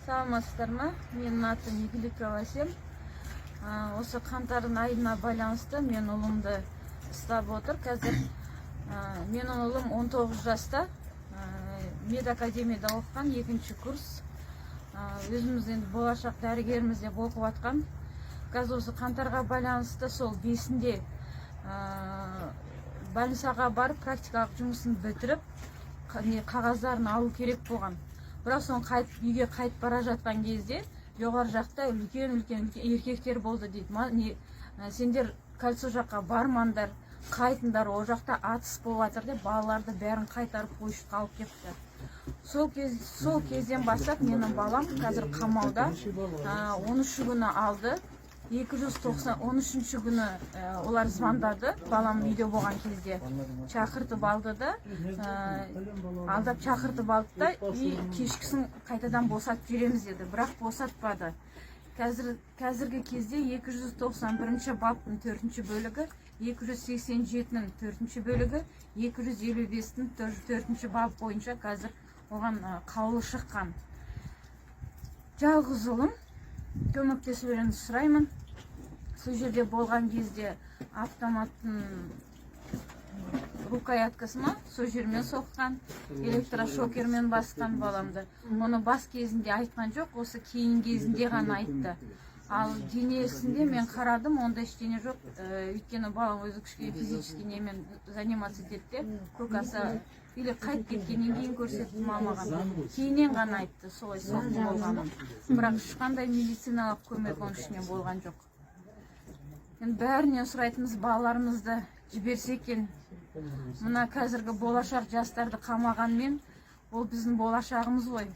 Саламатсыздар ма? Менің атым Игілікова Әсем. Осы қаңтардың айына байланысты мен ұлымды ұстап отыр. Қазір менің ұлым 19 жаста, медакадемияда оқыған, 2-ші курс. Өзіміз енді болашақ дәрігеріміз деп оқып атқан. Қазір осы қаңтарға байланысты сол 5-інде больницаға барып практикалық жұмысын бітіріп, қағаздарын алу керек болған. Бірақ соң үйге қайтып бара жатқан кезде жоғары жақта үлкен еркектер болды дейді. Сендер кольцо жаққа бармаңдар, қайтыңдар, о жақта атыс болып жатыр деп балаларды бәрін қайтарып қойып қалып кетті. Сол кезден бастап менің балам қазір қамауда. 13 күні алды. 13-ші күні олар звондады, балам үйде болған кезде шақыртып алды да, алдап шақыртып алды да, кешкісін қайтадан босатып жібереміз деді, бірақ босатпады. Қазіргі кезде 291-ші баптың 4-ші бөлігі, 287-нің 4-ші бөлігі, 255-дің 4-ші бап бойынша қазір оған қаулы шыққан. Жалғыз ұлым, көмектесулеріңізді сұраймын. Сол жерде болған кезде автоматтың рукояткасына сол жермен соққан, электрошокермен басқан баламды. Оны бас кезінде айтқан жоқ, осы кейін кезінде ғана айтты. Ал денесінде мен қарадым, онда ештеңе жоқ. Өйткені балам өзі кішкене физически немен заниматься етеді, көк аса или қайтып кеткеннен кейін көрсетті мамаға. Кейіннен ғана айтты, солай соқты болғанын. Бірақ ешқандай медициналық көмек оның ішінен болған жоқ. Бәрінен сұрайтынымыз, балаларымызды жіберсе екен. Мына қазіргі болашақ жастарды қамағанмен, ол біздің болашағымыз ғой.